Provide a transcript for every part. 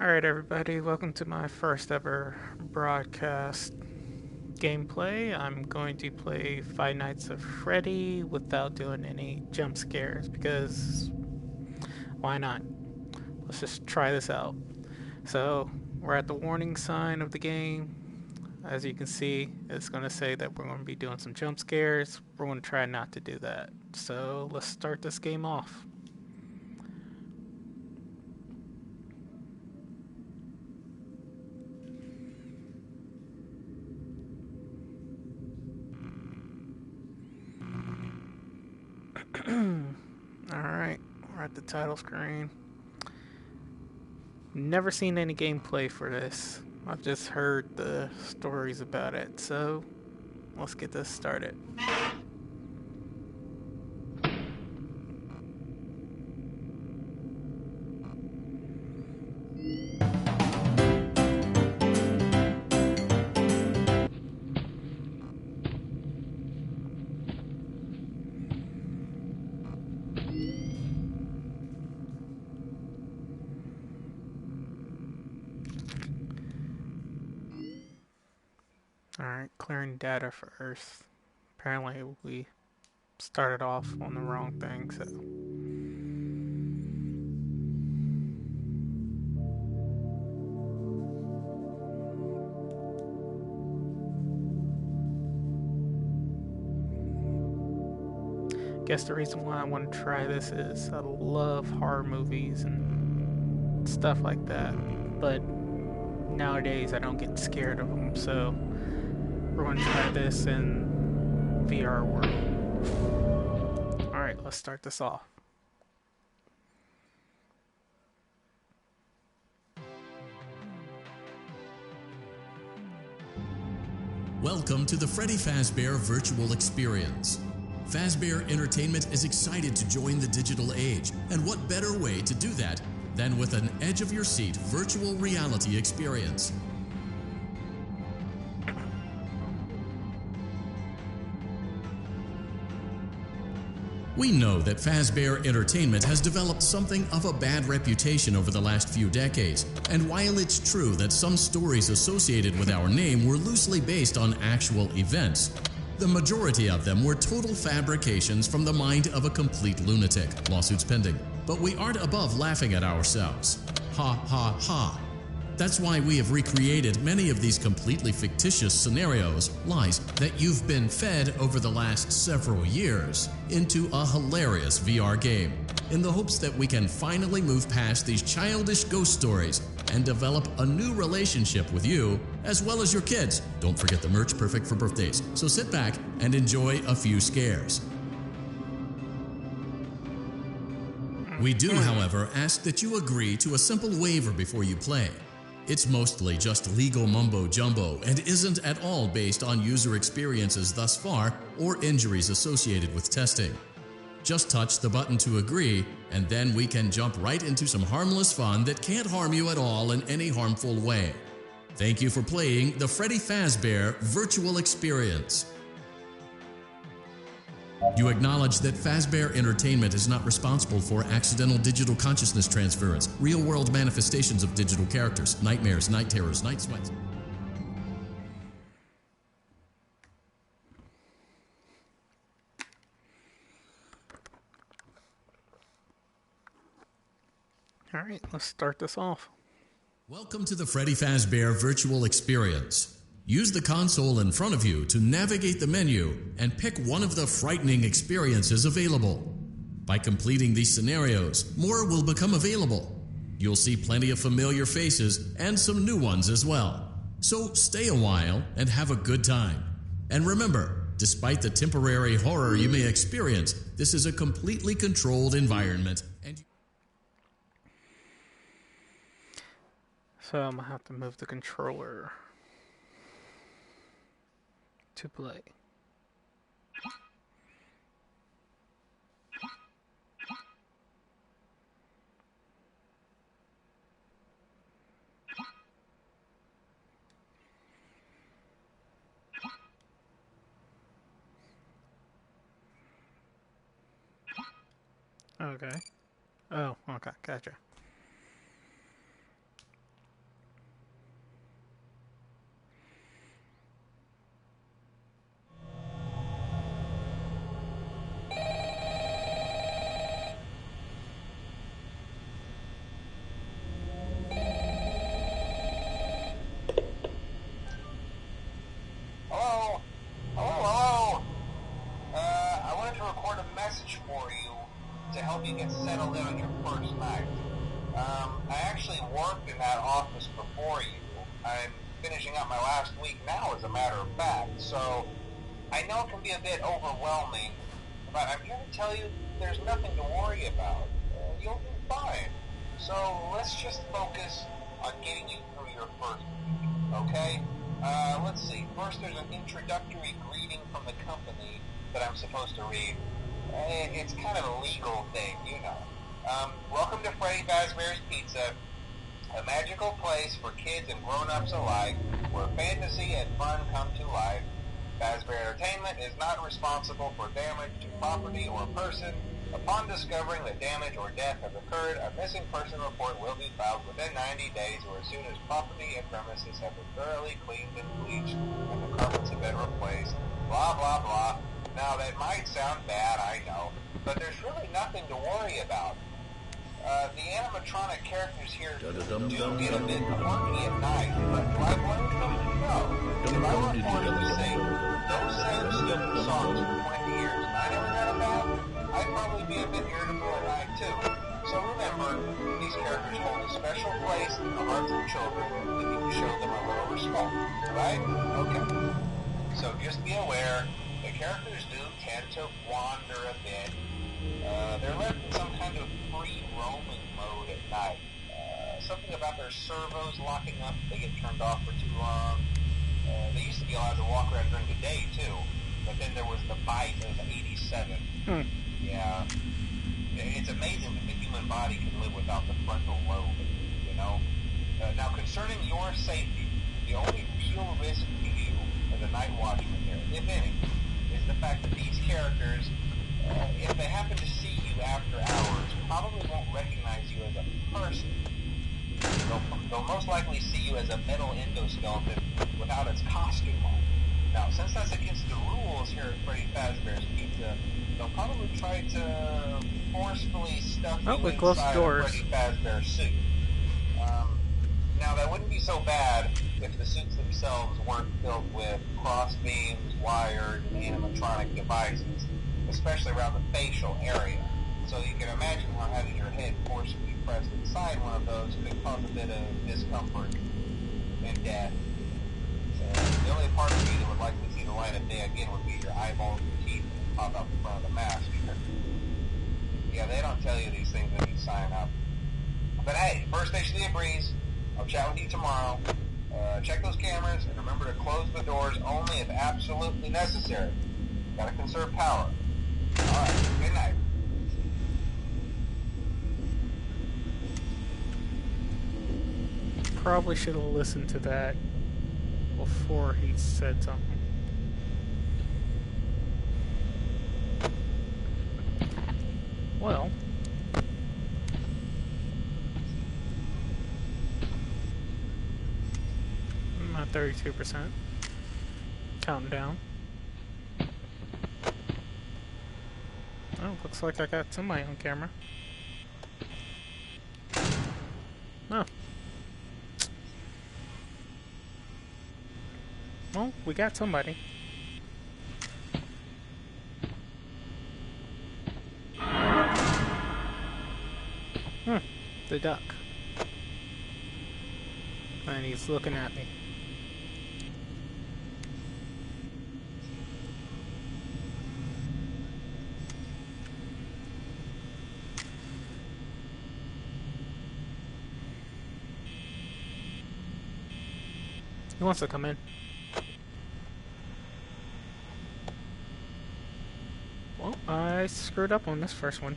Alright, everybody, welcome to my first ever broadcast gameplay. I'm going to play Five Nights of Freddy without doing any jump scares because why not? Let's just try this out. So, we're at the warning sign of the game. As you can see, it's going to say that we're going to be doing some jump scares. We're going to try not to do that. So, let's start this game off. Alright, we're at the title screen. Never seen any gameplay for this. I've just heard the stories about it, so let's get this started. Alright, clearing data first. Apparently we started off on the wrong thing, so guess the reason why I want to try this is I love horror movies and stuff like that, but nowadays I don't get scared of them, so we're going to try this in VR world. Alright, let's start this off. Welcome to the Freddy Fazbear Virtual Experience. Fazbear Entertainment is excited to join the digital age, and what better way to do that than with an edge-of-your-seat virtual reality experience. We know that Fazbear Entertainment has developed something of a bad reputation over the last few decades, and while it's true that some stories associated with our name were loosely based on actual events, the majority of them were total fabrications from the mind of a complete lunatic. Lawsuits pending. But we aren't above laughing at ourselves. Ha ha ha. That's why we have recreated many of these completely fictitious scenarios, lies that you've been fed over the last several years, into a hilarious VR game, in the hopes that we can finally move past these childish ghost stories and develop a new relationship with you, as well as your kids. Don't forget the merch, perfect for birthdays. So sit back and enjoy a few scares. We do, however, ask that you agree to a simple waiver before you play. It's mostly just legal mumbo-jumbo and isn't at all based on user experiences thus far or injuries associated with testing. Just touch the button to agree, and then we can jump right into some harmless fun that can't harm you at all in any harmful way. Thank you for playing the Freddy Fazbear Virtual Experience. You acknowledge that Fazbear Entertainment is not responsible for accidental digital consciousness transference, real-world manifestations of digital characters, nightmares, night terrors, night sweats. Alright, let's start this off. Welcome to the Freddy Fazbear Virtual Experience. Use the console in front of you to navigate the menu and pick one of the frightening experiences available. By completing these scenarios, more will become available. You'll see plenty of familiar faces and some new ones as well. So stay a while and have a good time. And remember, despite the temporary horror you may experience, this is a completely controlled environment. So I'm gonna have to move the controller to play. Okay. Oh, okay, gotcha. I actually worked in that office before you. I'm finishing up my last week now, as a matter of fact. So I know it can be a bit overwhelming, but I'm here to tell you there's nothing to worry about. You'll be fine. So let's just focus on getting you through your first week, okay? Let's see. First, there's an introductory greeting from the company that I'm supposed to read. It's kind of a legal thing, you know. Welcome to Freddy Fazbear's Pizza, a magical place for kids and grown-ups alike, where fantasy and fun come to life. Fazbear Entertainment is not responsible for damage to property or person. Upon discovering that damage or death has occurred, a missing person report will be filed within 90 days or as soon as property and premises have been thoroughly cleaned and bleached and the carpets have been replaced. Blah, blah, blah. Now, that might sound bad, I know, but there's really nothing to worry about. The animatronic characters here do get a bit quirky at night, but do I blame them? No. If I were forced to sing those same stupid songs for 20 years and I never got a bath, I'd probably be a bit irritable at night too. So remember, these characters hold a special place in the hearts of children if you show them a little respect, right? Okay. So just be aware, the characters do tend to wander a bit. They're left in some kind of free roaming mode at night. Something about their servos locking up if they get turned off for too long. They used to be allowed to walk around during the day too, but then there was the bite of 87. Yeah. It's amazing that the human body can live without the frontal lobe, you know? Now, concerning your safety, the only real risk to you as a night watchman here, if any, is the fact that these characters, if they happen to see you after hours, probably won't recognize you as a person. They'll most likely see you as a metal endoskeleton without its costume on. Now, since that's against the rules here at Freddy Fazbear's Pizza, they'll probably try to forcefully stuff you we closed the inside a doors. Freddy Fazbear suit. Now, that wouldn't be so bad if the suits themselves weren't filled with cross beams, wired, and animatronic devices, especially around the facial area. So you can imagine how having your head forcefully pressed inside one of those could cause a bit of discomfort and death. The only part of you that would like to see the light of day again would be your eyeballs and teeth that pop out the front of the mask. Yeah, they don't tell you these things when you sign up. But hey, first station of the breeze. I'll chat with you tomorrow. Check those cameras and remember to close the doors only if absolutely necessary. Gotta conserve power. Alright, good night. Probably should have listened to that before he said something. Well, I'm at 32%. Counting down. Oh, looks like I got somebody on camera. Oh. Well, we got somebody. The duck. And he's looking at me. He wants to come in. Well, I screwed up on this first one.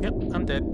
Yep, I'm dead.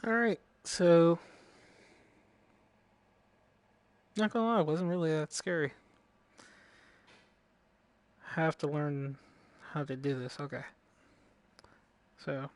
Alright, so, not gonna lie, it wasn't really that scary. Have to learn how to do this. Okay. So,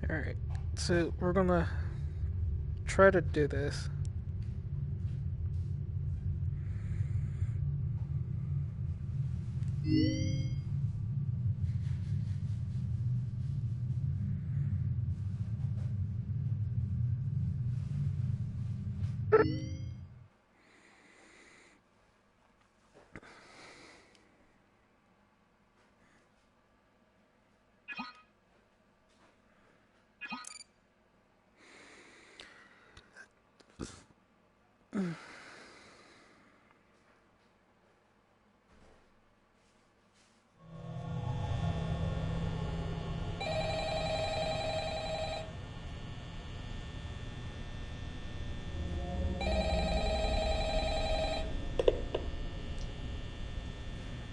alright. So, we're gonna try to do this.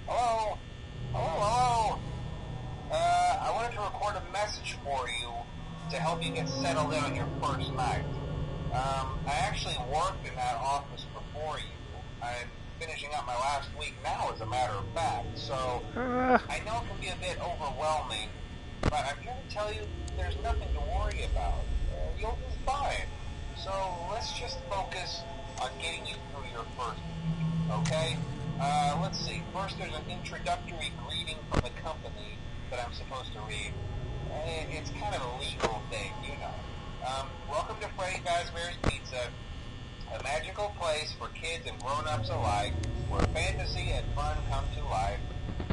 Hello? Hello? I wanted to record a message for you to help you get settled in on your first night. I actually worked in that office before you. I'm finishing up my last week now, as a matter of fact, so I know it can be a bit overwhelming, but I'm here to tell you there's nothing to worry about. You'll be fine. So let's just focus on getting you through your first week, okay? Let's see. First, there's an introductory greeting from the company that I'm supposed to read. It's kind of a legal thing, you know. Welcome to Freddy Fazbear's Pizza, a magical place for kids and grown-ups alike, where fantasy and fun come to life.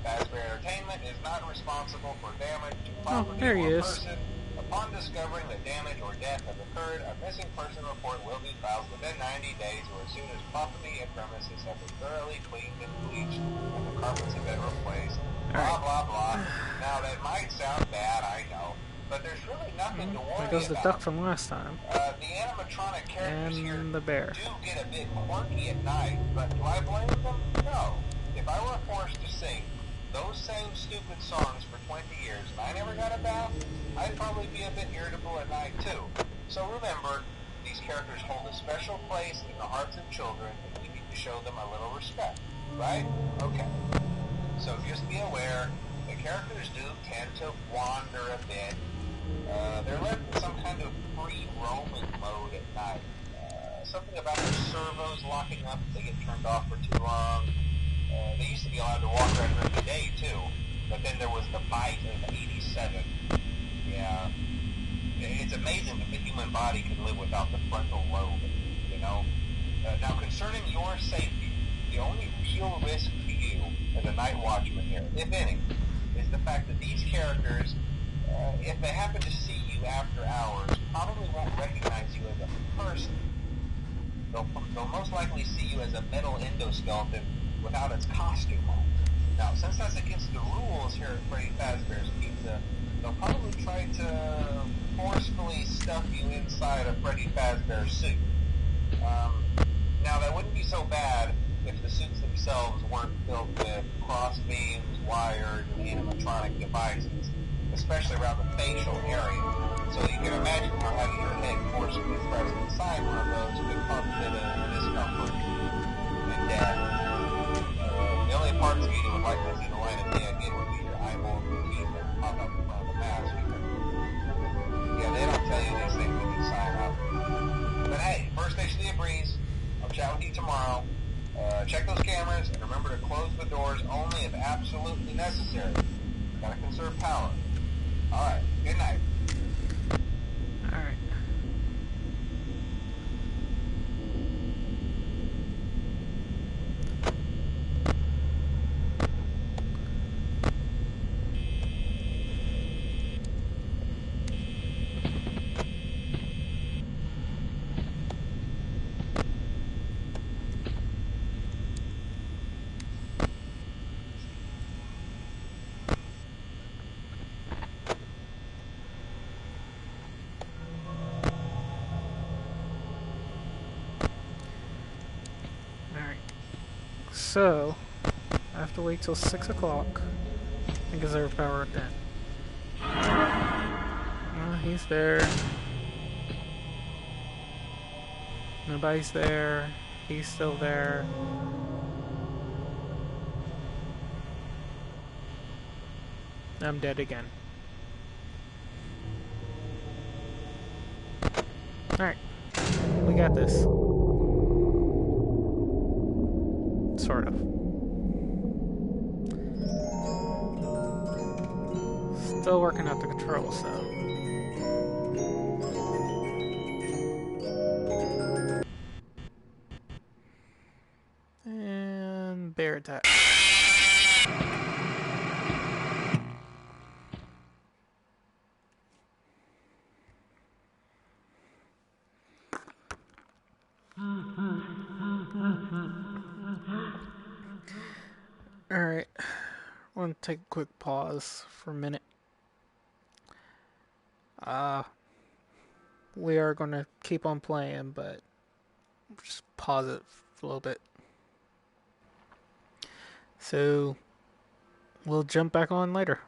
Fazbear Entertainment is not responsible for damage to property or person. Upon discovering that damage or death has occurred, a missing person report will be filed within 90 days or as soon as property and premises have been thoroughly cleaned and bleached and the carpets have been replaced. Blah, blah, blah. Now, that might sound bad, I know, but there's really nothing to worry about. There goes the duck from last time. The animatronic characters and here the bear. do get a bit quirky at night, but do I blame them? No. If I were forced to sing those same stupid songs for 20 years and I never got a bath, I'd probably be a bit irritable at night too. So remember, these characters hold a special place in the hearts of children and we need to show them a little respect, right? Okay. So just be aware, the characters do tend to wander a bit. They're left in some kind of free roaming mode at night. Something about the servos locking up if they get turned off for too long. They used to be allowed to walk around during the day too, but then there was the bite of 87. Yeah. It's amazing that the human body can live without the frontal lobe, you know? Now, concerning your safety, the only real risk to you as a night watchman here, if any, is the fact that these characters, if they happen to see you after hours, probably won't recognize you as a person. They'll most likely see you as a metal endoskeleton without its costume on. Now, since that's against the rules here at Freddy Fazbear's Pizza, they'll probably try to forcefully stuff you inside a Freddy Fazbear suit. Now, that wouldn't be so bad if the suits themselves weren't filled with cross beams, wires, and animatronic devices, especially around the facial area. So you can imagine how having your head forcibly pressed inside one of those could cause a bit of discomfort and death. The only parts of you that would likely see the light of day again would be your eyeballs and teeth that pop up in front of the mask. Yeah, they don't tell you these things when you sign up. But hey, first station of the breeze. I'll chat with you tomorrow. Check those cameras and remember to close the doors only if absolutely absolutely necessary. Gotta conserve power. Alright, good night. Alright. Alright. So, I have to wait till 6 o'clock and conserve power at then. He's there. Nobody's there. He's still there. I'm dead again. Alright. We got this. Sort of. Still working out the controls, though. And bear attack. Alright. I want to take a quick pause for a minute. We are going to keep on playing, but just pause it for a little bit. So, we'll jump back on later.